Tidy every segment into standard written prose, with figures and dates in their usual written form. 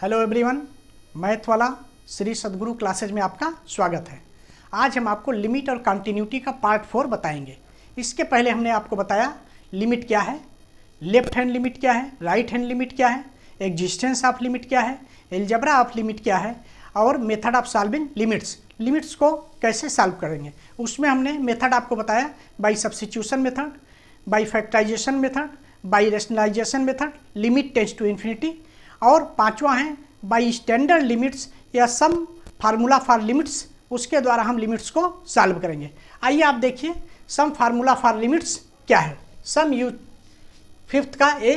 Hello everyone, math वाला श्री सद्गुरु classes में आपका स्वागत है। आज हम आपको लिमिट और कंटिन्यूटी का पार्ट 4 बताएंगे। इसके पहले हमने आपको बताया लिमिट क्या है, लेफ्ट हैंड लिमिट क्या है, राइट हैंड लिमिट क्या है, एग्जिस्टेंस ऑफ लिमिट क्या है, एल्जेब्रा ऑफ लिमिट क्या है और मेथड ऑफ सॉल्विंग लिमिट्स को कैसे सॉल्व करेंगे। उसमें हमने मेथड आपको बताया by substitution method, by factorisation method, by rationalisation method, limit tends to infinity, और पांचवा है बाई स्टैंडर्ड लिमिट्स या सम फार्मूला फॉर लिमिट्स। उसके द्वारा हम लिमिट्स को सॉल्व करेंगे। आइए आप देखिए सम फार्मूला फॉर लिमिट्स क्या है। फिफ्थ का a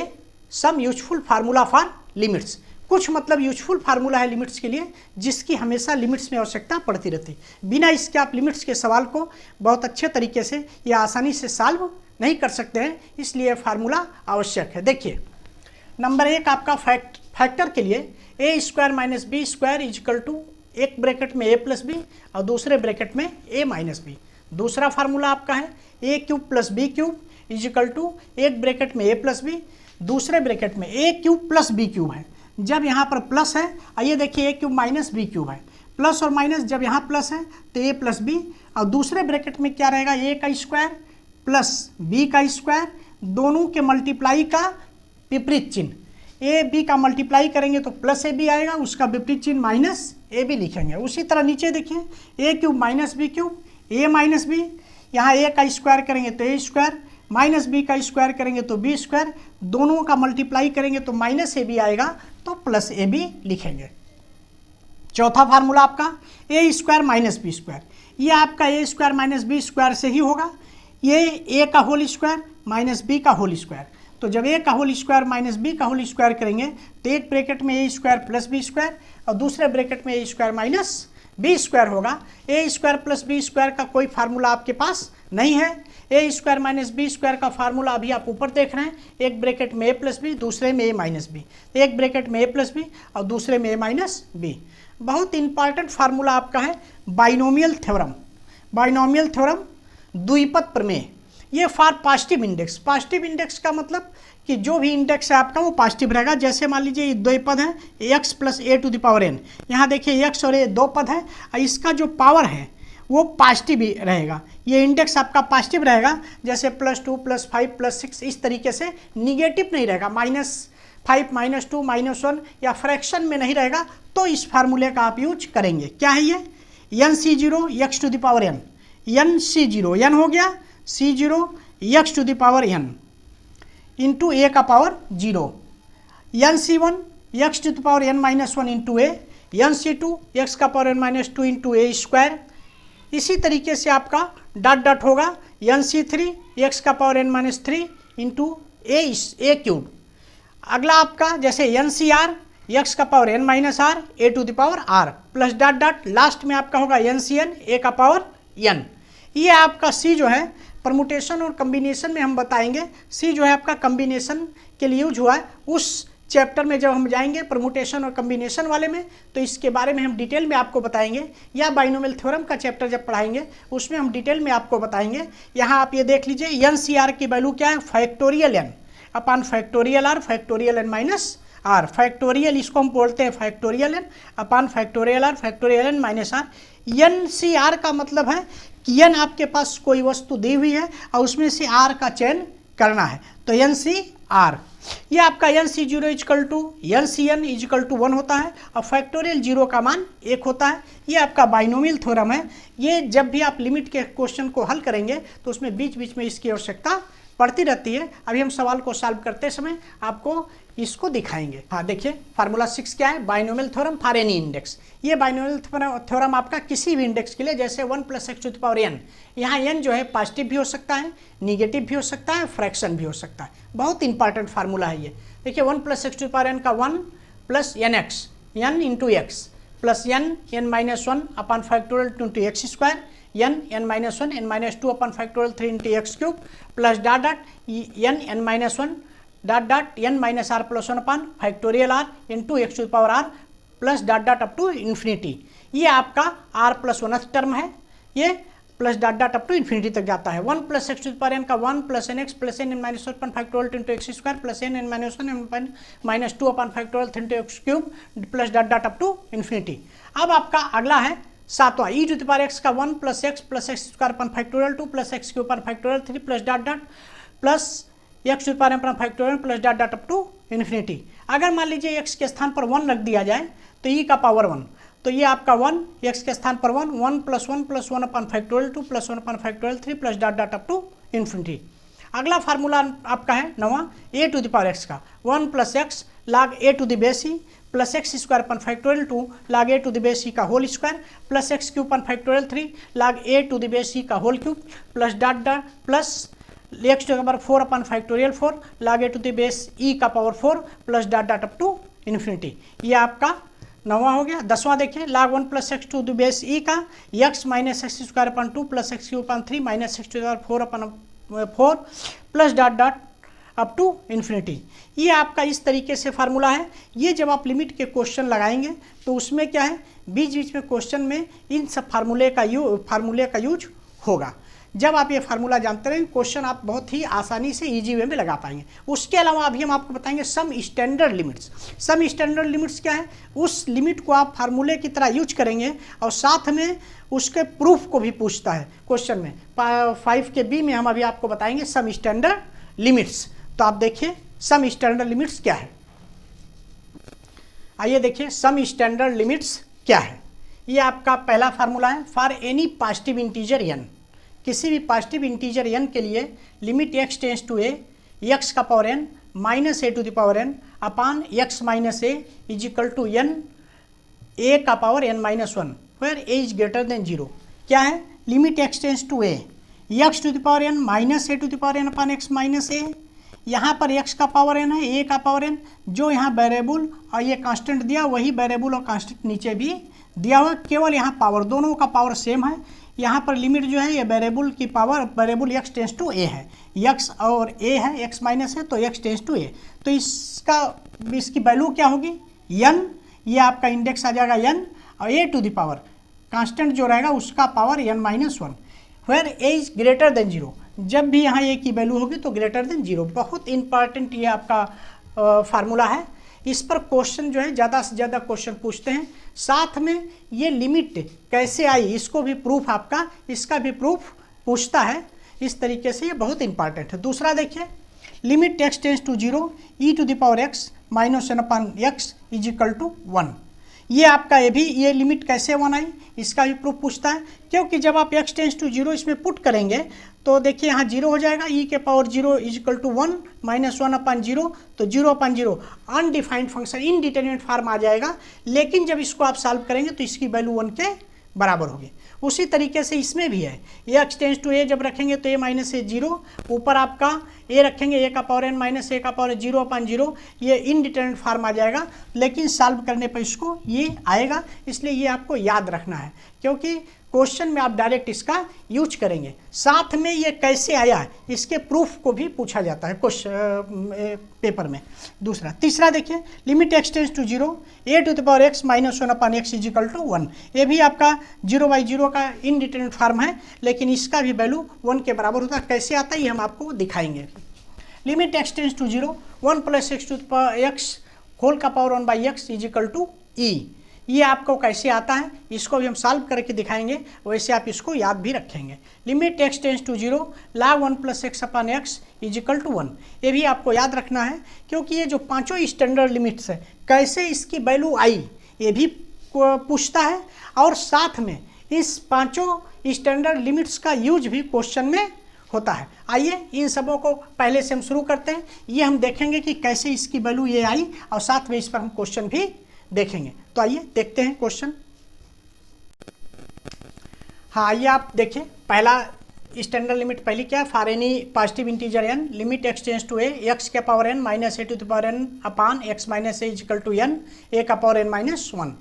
some useful formula for limits. कुछ मतलब यूजफुल फार्मूला है लिमिट्स के लिए जिसकी हमेशा लिमिट्स में आवश्यकता पड़ती रहती। बिना इसके आप लिमिट्स के सवाल को बहुत अच्छे तरीके से या आसानी से सॉल्व नहीं कर सकते हैं, इसलिए फार्मूला आवश्यक है। देखिए नंबर एक आपका फैक्टर के लिए a square minus b square is equal to एक ब्रैकेट में ए प्लस बी और दूसरे ब्रैकेट में ए माइनस बी। दूसरा फार्मूला आपका है a cube plus b cube is equal to एक ब्रैकेट में ए प्लस बी, दूसरे ब्रैकेट में a cube plus b cube है। जब यहाँ पर प्लस है, आइए देखिए a cube minus b cube है, प्लस और माइनस जब यहाँ प्लस है तो ए प्लस बी, और दूसरे ब्रैकेट में क्या रहेगा ए का स्क्वायर प्लस बी का स्क्वायर, दोनों के मल्टीप्लाई का विपरीत चिन्ह। ए बी का मल्टीप्लाई करेंगे तो प्लस ए बी आएगा, उसका विपरीत चिन्ह माइनस ए बी लिखेंगे। उसी तरह नीचे देखिए a cube minus b cube, A minus B, यहाँ ए का स्क्वायर करेंगे तो ए स्क्वायर, माइनस बी का स्क्वायर करेंगे तो बी स्क्वायर, दोनों का मल्टीप्लाई करेंगे तो माइनस ए बी आएगा तो प्लस ए बी लिखेंगे। चौथा फार्मूला आपका ए स्क्वायर माइनस बी स्क्वायर, ये आपका ए स्क्वायर माइनस बी स्क्वायर से ही होगा। ये ए का होल स्क्वायर माइनस बी का होल स्क्वायर, तो जब ए का होल स्क्वायर माइनस बी का होल स्क्वायर करेंगे तो एक ब्रैकेट में ए स्क्वायर प्लस बी स्क्वायर और दूसरे ब्रैकेट में ए स्क्वायर माइनस बी स्क्वायर होगा। ए स्क्वायर प्लस बी स्क्वायर का कोई फार्मूला आपके पास नहीं है। ए स्क्वायर माइनस बी स्क्वायर का फार्मूला अभी आप ऊपर देख रहे हैं, एक ब्रैकेट में ए प्लस बी, दूसरे में ए माइनस बी, एक ब्रैकेट में ए प्लस बी और दूसरे में ए माइनस बी। बहुत इंपॉर्टेंट फार्मूला आपका है बाइनोमियल थ्योरम। बाइनोमियल थ्योरम द्विपद प्रमेय, ये for positive index. Positive index का मतलब कि जो भी इंडेक्स है आपका वो पॉजिटिव रहेगा। जैसे मान लीजिए ये दो पद है x plus a to the power n, यहाँ देखिए एक्स और ए दो पद है और इसका जो पावर है वो पॉजिटिव ही रहेगा। ये इंडेक्स आपका पॉजिटिव रहेगा, जैसे +2 +5 +6 इस तरीके से निगेटिव नहीं रहेगा। -5 -2 -1 या फ्रैक्शन में नहीं रहेगा, तो इस फार्मूले का आप यूज करेंगे। क्या है ये NC0 x to the power n, NC0 n हो गया, C0 x to the power n into a का power 0, NC1 x to the power n minus 1 into a, NC2 x का power n minus 2 into a square. इसी तरीके से आपका dot dot होगा NC3 x का power n minus 3 into a cube. अगला आपका जैसे NCR x का power n minus r a to the power r plus dot dot, last में आपका होगा NCN ए का पावर n। ये आपका C जो है परमुटेशन और कम्बिनेशन में हम बताएंगे। सी जो है आपका कम्बिनेशन के लिए यूज हुआ है। उस चैप्टर में जब हम जाएंगे परमुटेशन और कम्बिनेशन वाले में तो इसके बारे में हम डिटेल में आपको बताएंगे, या बाइनोमियल थ्योरम का चैप्टर जब पढ़ाएंगे उसमें हम डिटेल में आपको बताएंगे। यहाँ आप ये देख लीजिए NCR की वैल्यू क्या है, factorial n upon factorial r, factorial n minus r। Factorial इसको हम बोलते हैं factorial n upon factorial r, factorial n minus r। NCR का मतलब है कि n आपके पास कोई वस्तु दी हुई है और उसमें से r का चयन करना है, तो NCR। ये आपका NC0 is equal to NCN is equal to 1 होता है और फैक्टोरियल 0 का मान 1 होता है। ये आपका बाइनोमियल थ्योरम है। ये जब भी आप लिमिट के क्वेश्चन को हल करेंगे तो उसमें बीच बीच में इसकी आवश्यकता पड़ती रहती है। अभी हम सवाल को सॉल्व करते समय आपको इसको दिखाएंगे। हाँ देखिए फार्मूला 6 क्या है, binomial theorem for any index. ये बाइनोमियल थ्योरम आपका किसी भी इंडेक्स के लिए, जैसे 1 + x to the power n, यहाँ n जो है पॉजिटिव भी हो सकता है, निगेटिव भी हो सकता है, फ्रैक्शन भी हो सकता है। बहुत इंपॉर्टेंट फार्मूला है ये। देखिए 1 + x to the power n का 1 + nx, n into x plus n minus 1 upon factorial 2 into x square, n minus 1 n minus 2 upon factorial 3 into x cube plus dot dot n minus 1 dot dot n minus r plus 1 upon factorial r into x to the power r plus dot dot up to infinity. ये आपका r + 1th term है। ये plus dot dot up to infinity तक जाता है। 1 plus x to the power n का 1 plus n x plus n minus 1 factorial into x square plus n minus 1 minus 2 upon factorial into x cube plus dot dot up to infinity. अब आपका अगला है सातवां, e to the power x का 1 plus x square upon factorial 2 plus x cube upon factorial 3 plus dot dot plus x to the power n upon factorial plus dot dot up to infinity. अगर मान लीजिए x के स्थान पर 1 रख दिया जाए तो ई का पावर 1, तो ये आपका 1 एक्स के स्थान पर 1 plus 1 upon factorial 2 plus 1 upon factorial 3 plus dot dot up to infinity. अगला फार्मूला आपका है 9वां, a to the power x का 1 plus x log a to the base e plus x square upon factorial 2 log a to the base e का whole square plus x cube upon factorial 3 log a to the base e का whole cube plus dot dot plus x to the power 4 upon factorial 4 log a to the base e का power 4 plus dot dot up to infinity. ये आपका 9वां हो गया। 10वां देखिए, log 1 plus x to the base e का x minus x square upon 2 plus x cube upon 3 minus x to the power 4 upon 4 plus dot dot up to infinity. ये आपका इस तरीके से फार्मूला है। ये जब आप लिमिट के क्वेश्चन लगाएंगे तो उसमें क्या है, बीच बीच में क्वेश्चन में इन सब फार्मूले का यूज होगा। जब आप ये फार्मूला जानते रहेंगे क्वेश्चन आप बहुत ही आसानी से इजी वे में लगा पाएंगे। उसके अलावा अभी हम आपको बताएंगे some standard limits. Some standard limits क्या है, उस लिमिट को आप फार्मूले की तरह यूज करेंगे और साथ में उसके प्रूफ को भी पूछता है क्वेश्चन में। 5 के बी में हम अभी आपको बताएंगे सम स्टैंडर्ड लिमिट्स। तो आप देखिए सम स्टैंडर्ड लिमिट्स क्या है। आइए देखिए सम स्टैंडर्ड लिमिट्स क्या है। ये आपका पहला फार्मूला है, for any positive integer n, किसी भी पॉजिटिव इंटीजर n के लिए limit x tends to a x का power n minus a to the power n upon x minus a is equal to n a का power n minus 1 where a is greater than 0। क्या है, limit x tends to a x to the power n minus a to the power n upon x minus ए। यहाँ पर x का power n है, a का power n, जो यहाँ variable और ये कांस्टेंट दिया वही वेरिएबल और कांस्टेंट नीचे भी दिया हुआ, केवल यहाँ पावर दोनों का पावर सेम है। यहाँ पर लिमिट जो है ये वेरिएबल की power variable x tends to a है, x और a है, x माइनस है तो x टेंस टू ए। तो इसकी वैल्यू क्या होगी n, ये आपका इंडेक्स आ जाएगा n और a to the power constant जो रहेगा उसका power n minus 1 where a is greater than 0। जब भी यहाँ a की वैल्यू होगी तो ग्रेटर देन 0। बहुत इंपॉर्टेंट ये आपका फार्मूला है। इस पर क्वेश्चन जो है ज़्यादा से ज़्यादा क्वेश्चन पूछते हैं। साथ में ये लिमिट कैसे आई इसको भी प्रूफ आपका, इसका भी प्रूफ पूछता है। इस तरीके से ये बहुत इंपॉर्टेंट है। दूसरा देखिए, limit x tends to 0 e to the power x minus 1 upon x is equal to 1। ये आपका ये लिमिट कैसे 1 आई इसका भी प्रूफ पूछता है, क्योंकि जब आप x टेंस टू 0 इसमें पुट करेंगे तो देखिए यहाँ 0 हो जाएगा, e के power 0 is equal to 1 minus 1 upon 0, तो 0 upon 0 undefined function indeterminate form आ जाएगा। लेकिन जब इसको आप सॉल्व करेंगे तो इसकी वैल्यू 1 के बराबर होगी। उसी तरीके से इसमें भी है, ये x टेंस टू a जब रखेंगे तो a माइनस ए 0, ऊपर आपका a रखेंगे a का पावर n माइनस a का पावर 0 अपान 0, ये इनडिटरमिनेट फॉर्म आ जाएगा। लेकिन सॉल्व करने पर इसको ये आएगा, इसलिए ये आपको याद रखना है क्योंकि क्वेश्चन में आप डायरेक्ट इसका यूज करेंगे। साथ में ये कैसे आया है इसके प्रूफ को भी पूछा जाता है क्वेश्चन पेपर में। तीसरा देखिए, limit x tends to 0 a to the power x minus 1 upon x is equal to 1। ये भी आपका 0/0 का इनडिटरमिनेट फॉर्म है, लेकिन इसका भी वैल्यू 1 के बराबर होता है। कैसे आता है ये हम आपको दिखाएंगे। Limit x tends to 0 1 plus x to the power x whole का power 1/x is equal to e। ये आपको कैसे आता है इसको भी हम सॉल्व करके दिखाएंगे, वैसे आप इसको याद भी रखेंगे। Limit x tends to 0 log 1 plus x upon x is equal to 1। ये भी आपको याद रखना है क्योंकि ये जो पांचों स्टैंडर्ड लिमिट्स है कैसे इसकी वैल्यू आई ये भी पूछता है, और साथ में इस पांचों स्टैंडर्ड लिमिट्स का यूज भी क्वेश्चन में होता है। आइए इन सबों को पहले से हम शुरू करते हैं। ये हम देखेंगे कि कैसे इसकी वैल्यू ये आई और साथ में इस पर हम क्वेश्चन भी देखेंगे। तो आइए देखते हैं क्वेश्चन। हाँ आइए आप देखिए, पहला स्टैंडर्ड लिमिट पहली क्या है, for any positive integer n limit x tends to a x के power n minus a to the power n upon x minus a equal to n a का पावर n माइनस 1।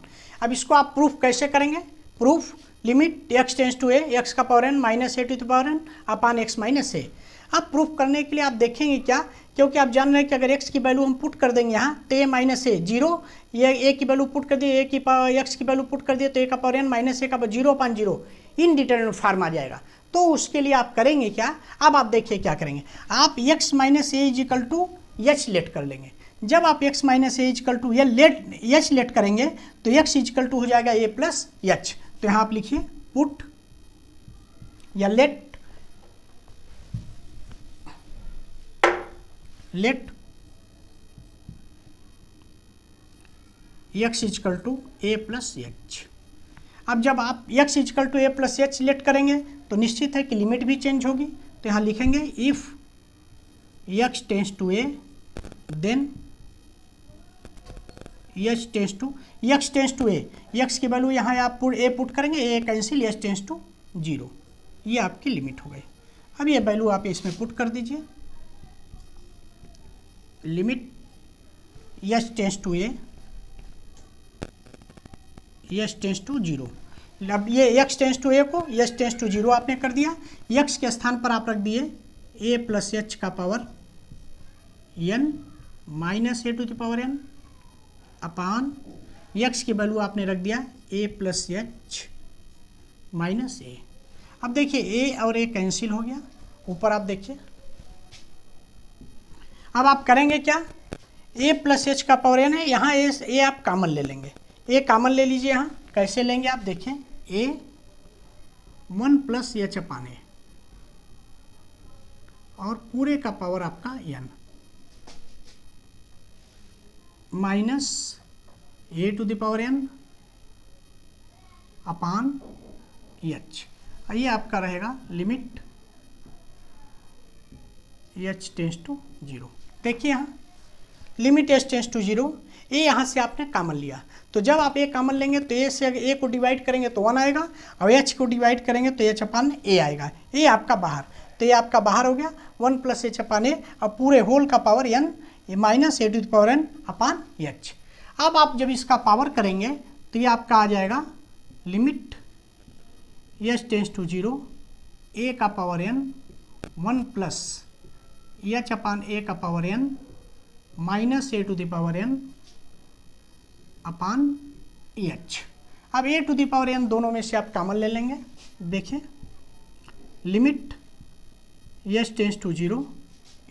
अब इसको आप proof कैसे करेंगे, proof limit x tends to a x का power n minus a to the power n upon x minus a. अब proof करने के लिए आप देखेंगे क्या क्योंकि आप जान रहे हैं कि अगर x की वैल्यू हम पुट कर देंगे यहाँ तो a माइनस ए जीरो, ये a की वैल्यू पुट कर दिए, a की x की वैल्यू पुट कर दिए तो a का पावर n माइनस ए का zero upon zero indeterminate form आ जाएगा। तो उसके लिए आप करेंगे क्या, अब आप देखिए क्या करेंगे, आप x minus a is equal to h let कर लेंगे। जब आप x minus a is equal to h let करेंगे तो x इजिकल टू हो जाएगा a प्लस एच। तो यहाँ आप लिखिए पुट या let x is equal to a plus h. अब जब आप x is equal to a plus h let करेंगे तो निश्चित है कि लिमिट भी चेंज होगी। तो यहाँ लिखेंगे if x tends to a then x tends to a, x की वैल्यू यहाँ आप a पुट करेंगे, a cancel, h tends to zero, ये आपकी लिमिट हो गई। अब ये वैल्यू आप इसमें पुट कर दीजिए, limit h tends to a, h tends to zero. अब ये x टेंस टू a को h टेंस टू जीरो आपने कर दिया, x के स्थान पर आप रख दिए a प्लस एच का power n minus a to the power n upon x की वैल्यू आपने रख दिया a plus h minus a. अब देखिए a और a कैंसिल हो गया, ऊपर आप देखिए। अब आप करेंगे क्या, a प्लस एच का पावर n है, यहाँ a आप कॉमन ले लेंगे, a कॉमन ले लीजिए। यहाँ कैसे लेंगे आप देखें, a 1 plus h upon a और पूरे का पावर आपका n minus a to the power n upon h. ये आपका रहेगा limit h tends to zero. देखिए यहाँ limit h tends to zero, a यहाँ से आपने कॉमन लिया, तो जब आप a कॉमन लेंगे तो a से a को डिवाइड करेंगे तो 1 आएगा और h को डिवाइड करेंगे तो h अपान a आएगा, a आपका बाहर, तो ये आपका बाहर हो गया 1 प्लस एच अपान ए और पूरे होल का power n minus a to the power n upon h. अब आप जब इसका पावर करेंगे तो ये आपका आ जाएगा limit h tends to zero, a का power n 1 plus h upon a का power n minus a to the power n upon h. अब a to the power n दोनों में से आप कॉमन ले लेंगे, देखिए limit h tends to zero,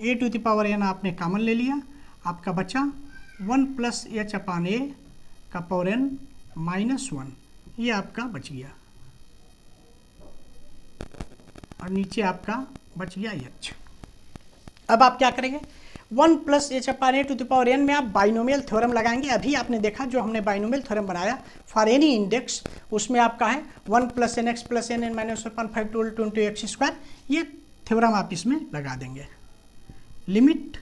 a to the power n आपने कॉमन ले लिया, आपका बचा 1 प्लस एच अपान ए का पावर n माइनस 1, ये आपका बच गया और नीचे आपका बच गया एच। अब आप क्या करेंगे, 1 plus h upon a to the power n में आप बाइनोमियल थ्योरम लगाएंगे। अभी आपने देखा जो हमने बाइनोमियल थ्योरम बनाया फॉर एनी इंडेक्स, उसमें आपका है 1 plus n x plus n n minus 1/5 two x square, ये थ्योरम आप इसमें लगा देंगे। Limit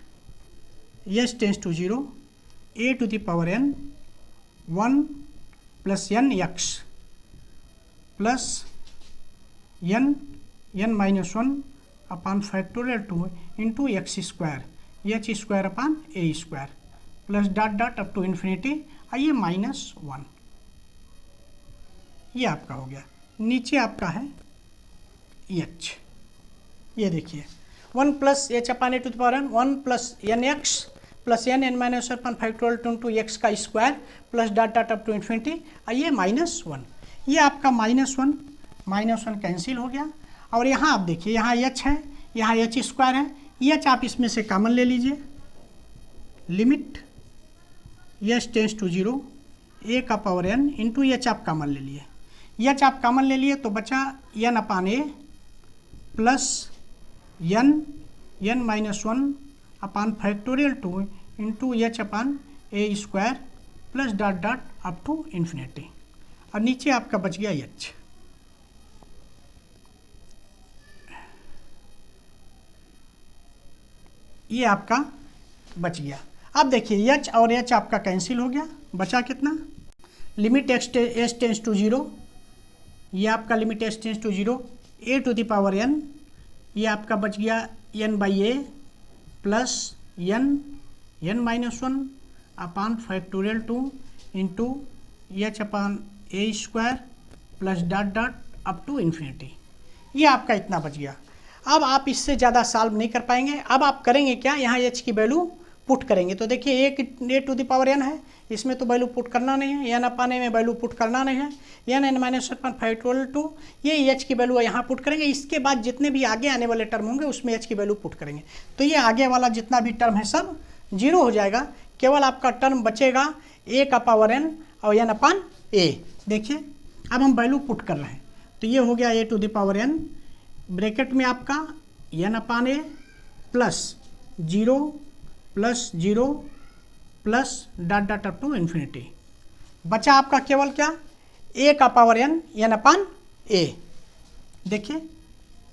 h tends to zero, a to the power n 1 plus n x plus n minus 1 upon factorial 2 into x square, h square upon a square plus dot dot up to infinity, आइए minus 1, ये आपका हो गया। नीचे आपका है H, ये देखिए 1 plus h upon a to the power n 1 plus n x plus n n minus upon factorial two x का square plus dot dot up to infinity, आइए माइनस 1, ये आपका माइनस 1 कैंसिल हो गया। और यहाँ आप देखिए यहाँ एच है, यहाँ एच स्क्वायर है, एच आप इसमें से कॉमन ले लीजिए, limit h tends to zero, a का पावर n इंटू एच आप कॉमन ले लिए, एच आप कॉमन ले लिए तो बचा n upon a plus n minus 1 upon factorial 2 into h upon a square plus dot dot up to infinity, और नीचे आपका बच गया एच। ये आपका बच गया। अब देखिए एच और एच आपका कैंसिल हो गया, बचा कितना, limit h tends to zero, ये आपका limit h tends to zero, a to the power n, ये आपका बच गया n by a plus n minus 1 upon factorial 2 into h upon a square plus dot dot up to infinity, ये आपका इतना बच गया। अब आप इससे ज़्यादा सॉल्व नहीं कर पाएंगे। अब आप करेंगे क्या, यहाँ h की वैल्यू पुट करेंगे। तो देखिए a to the power n है, इसमें तो वैल्यू पुट करना नहीं है, n अपान a में वैल्यू पुट करना नहीं है, n-n-1/5 ये h की वैल्यू यहाँ पुट करेंगे। इसके बाद जितने भी आगे आने वाले टर्म होंगे उसमें h की वैल्यू पुट करेंगे। तो ये आगे वाला जितना भी टर्म है सब 0 हो जाएगा, केवल आपका टर्म बचेगा a का पावर n और n अपान a। देखिए अब हम वैल्यू पुट कर रहे हैं, तो ये हो गया a to the power n, bracket में आपका n upon a plus 0 plus 0 plus dot dot up to infinity. बचा आपका केवल क्या, a का पावर n अपान a। देखिए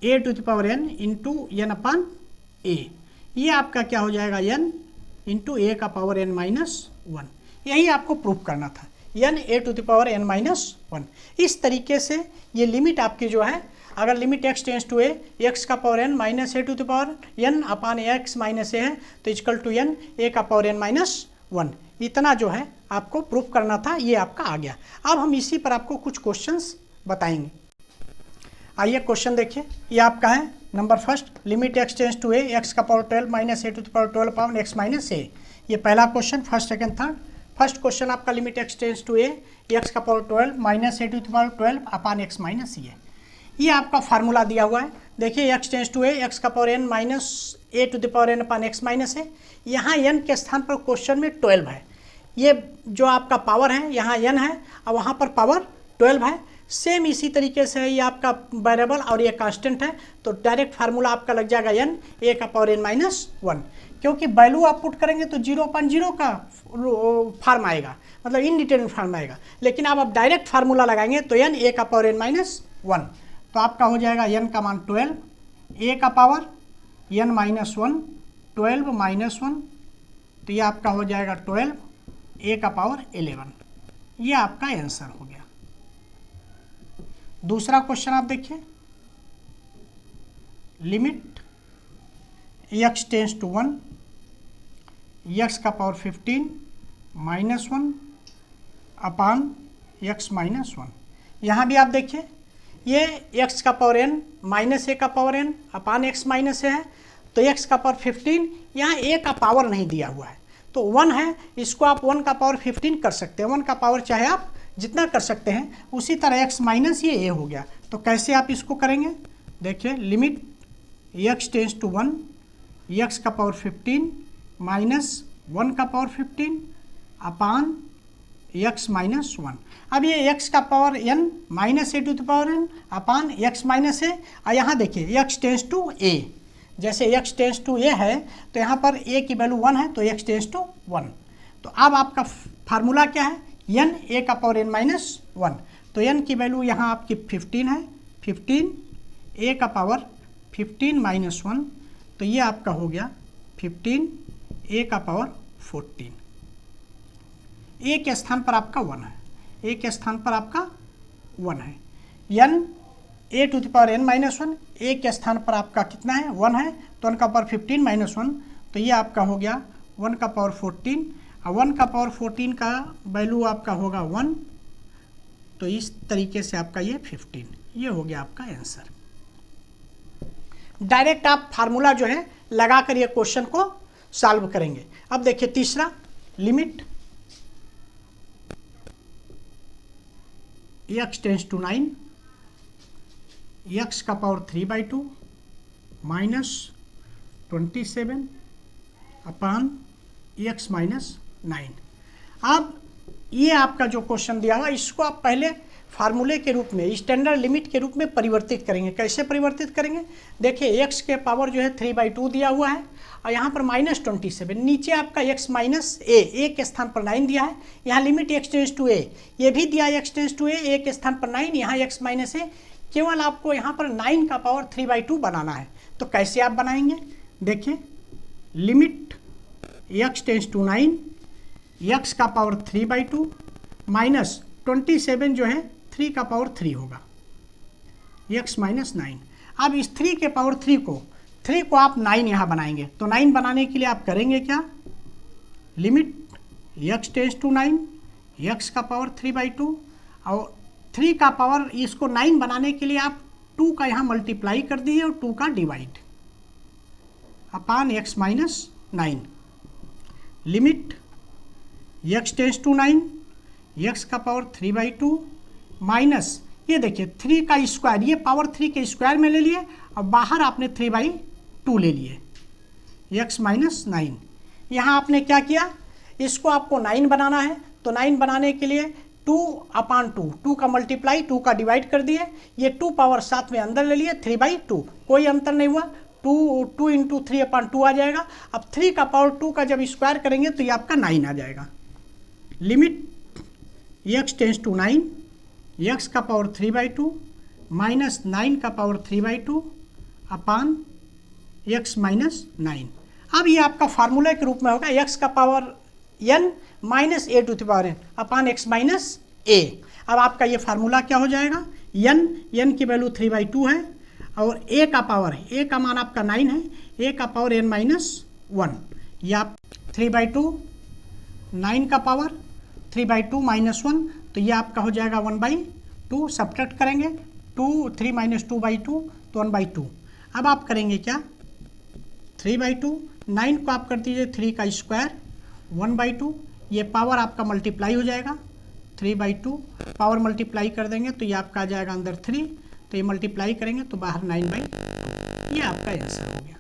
a to the power n into n upon a, ये आपका क्या हो जाएगा n इंटू a का पावर n माइनस 1। यही आपको प्रूफ करना था, n a to the power n minus 1। इस तरीके से ये लिमिट आपकी जो है, अगर limit x tends to a, x का power n minus a to the power n upon x minus a है, तो इक्वल टू n a का पावर n माइनस 1। इतना जो है आपको प्रूफ करना था, ये आपका आ गया। अब हम इसी पर आपको कुछ क्वेश्चंस बताएंगे। आइए क्वेश्चन देखिए, ये आपका है number first, limit x tends to a, x का power 12 minus a to the power 12 upon x minus a। ये पहला question, first second third. First question आपका limit x tends to a, x का power 12 minus a to the power 12 upon x minus a। ये आपका formula दिया हुआ है। देखिए x tends to a, x का power n minus a to the power n upon x minus a। यहाँ n के स्थान पर क्वेश्चन में 12 है, ये जो आपका पावर है यहाँ n है और वहाँ पर पावर 12 है। सेम इसी तरीके से ये आपका वेरिएबल और ये कांस्टेंट है, तो डायरेक्ट फार्मूला आपका लग जाएगा n a का पावर n माइनस 1। क्योंकि वैल्यू आप पुट करेंगे तो 0/0 का फॉर्म आएगा, मतलब इनडिटरमिनेट फॉर्म आएगा। लेकिन अब डायरेक्ट फार्मूला लगाएंगे तो n a का पावर n माइनस 1, तो आपका हो जाएगा n का मान 12, a का पावर n माइनस 1, 12 माइनस 1, तो ये आपका हो जाएगा 12, a का पावर 11। ये आपका आंसर हो गया। दूसरा क्वेश्चन आप देखिए, limit x tends to 1, x का power 15 minus 1 upon x minus 1। यहाँ भी आप देखिए ये x का पावर n माइनस a का power n upon x minus a है, तो x का पावर 15, यहाँ a का पावर नहीं दिया हुआ है तो 1 है, इसको आप 1 का पावर 15 कर सकते हैं। 1 का पावर चाहे आप जितना कर सकते हैं। उसी तरह x माइनस ये a हो गया, तो कैसे आप इसको करेंगे, देखिए limit x tends to 1, x का पावर 15 माइनस 1 का पावर 15 अपान x माइनस 1। अब ये x का power n minus a to the power n upon x minus a, और यहाँ देखिए x टेंस टू a, जैसे x टेंस टू a है तो यहाँ पर a की वैल्यू 1 है, तो x टेंस टू 1। तो अब आपका फार्मूला क्या है, n a का पावर n माइनस 1, तो n की वैल्यू यहाँ आपकी 15 है, 15 a का पावर 15 माइनस 1, तो ये आपका हो गया 15 a का पावर 14। a के स्थान पर आपका 1 है, a के स्थान पर आपका 1 है। n a to the power n minus 1, a के स्थान पर आपका कितना है, 1 है, तो 1 का पावर 15 माइनस 1, तो ये आपका हो गया 1 का पावर 14, और 1 का पावर 14 का वैल्यू आपका होगा 1, तो इस तरीके से आपका ये 15, ये हो गया आपका आंसर। डायरेक्ट आप फार्मूला जो है लगा कर ये क्वेश्चन को सॉल्व करेंगे। अब देखिए तीसरा, limit x tends to 9, x का power 3/2 minus 27 upon x minus 9। अब ये आपका जो क्वेश्चन दिया हुआ, इसको आप पहले फार्मूले के रूप में, स्टैंडर्ड लिमिट के रूप में परिवर्तित करेंगे। कैसे परिवर्तित करेंगे, देखिए x के पावर जो है 3/2 दिया हुआ है, और यहाँ पर माइनस 27, नीचे आपका x माइनस a के स्थान पर 9 दिया है, यहाँ limit x tends to a, ये भी दिया है x टेंस टू a के स्थान पर 9, यहाँ x माइनस a, केवल आपको यहाँ पर 9 का पावर 3/2 बनाना है। तो कैसे आप बनाएंगे, देखिए limit x tends to 9, x का पावर 3/2 माइनस 27 जो है 3 का पावर 3 होगा, x माइनस 9। अब इस 3 के पावर 3 को आप 9 यहाँ बनाएंगे, तो 9 बनाने के लिए आप करेंगे क्या, limit x tends to 9, x का पावर 3/2, और 3 का पावर, इसको 9 बनाने के लिए आप 2 का यहाँ मल्टीप्लाई कर दिए और 2 का divide upon x minus 9, limit x tends to 9, x का पावर 3/2 माइनस ये देखिए 3 का स्क्वायर, ये पावर 3 के स्क्वायर में ले लिए और बाहर आपने 3/2 ले लिए, x माइनस 9। यहाँ आपने क्या किया, इसको आपको 9 बनाना है तो 9 बनाने के लिए 2/2, 2 का मल्टीप्लाई 2 का डिवाइड कर दिए, ये 2 पावर साथ में अंदर ले लिए 3/2, कोई अंतर नहीं हुआ, 2 इंटू 3/2 आ जाएगा। अब 3 का पावर 2 का जब स्क्वायर करेंगे तो ये आपका 9 आ जाएगा। Limit x tends to 9, x का पावर 3/2 माइनस 9 का पावर 3/2 अपान x माइनस 9। अब ये आपका फार्मूला के रूप में होगा x का power n minus a to the power n upon x minus a। अब आपका ये फार्मूला क्या हो जाएगा, n की वैल्यू 3/2 है और a का पावर, a का मान आपका 9 है, a का पावर n माइनस 1, ये आप 3/2, 9 का पावर 3/2 माइनस 1, तो ये आपका हो जाएगा 1/2, सब्ट्रैक्ट करेंगे 3 माइनस 2/2 तो 1/2। अब आप करेंगे क्या, 3/2, 9 को आप कर दीजिए 3 का स्क्वायर 1/2, ये पावर आपका मल्टीप्लाई हो जाएगा 3/2, पावर मल्टीप्लाई कर देंगे तो ये आपका आ जाएगा अंदर 3, तो ये मल्टीप्लाई करेंगे तो बाहर 9/2, ये आपका आंसर हो गया।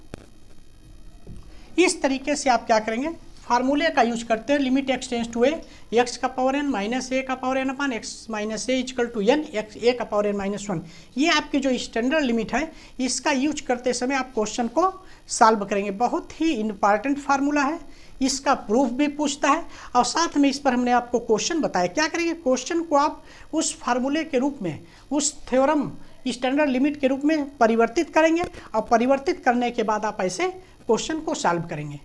इस तरीके से आप क्या करेंगे, फार्मूले का यूज करते हैं, limit x tends to a, x का पावर n माइनस a का power n upon x minus a equal to n x a का पावर n माइनस 1। ये आपकी जो स्टैंडर्ड लिमिट है, इसका यूज करते समय आप क्वेश्चन को सॉल्व करेंगे। बहुत ही इंपॉर्टेंट फार्मूला है, इसका प्रूफ भी पूछता है और साथ में इस पर हमने आपको क्वेश्चन बताया। क्या करेंगे, क्वेश्चन को आप उस फार्मूले के रूप में, उस थ्योरम स्टैंडर्ड लिमिट के रूप में परिवर्तित करेंगे और परिवर्तित करने के बाद आप ऐसे क्वेश्चन को सॉल्व करेंगे।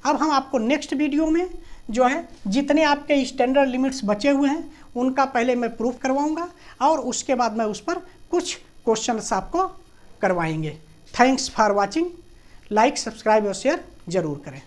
अब हम आपको नेक्स्ट वीडियो में जो है जितने आपके स्टैंडर्ड लिमिट्स बचे हुए हैं उनका पहले मैं प्रूफ करवाऊंगा और उसके बाद मैं उस पर कुछ क्वेश्चंस आपको करवाएंगे। Thanks for watching, like subscribe और शेयर जरूर करें।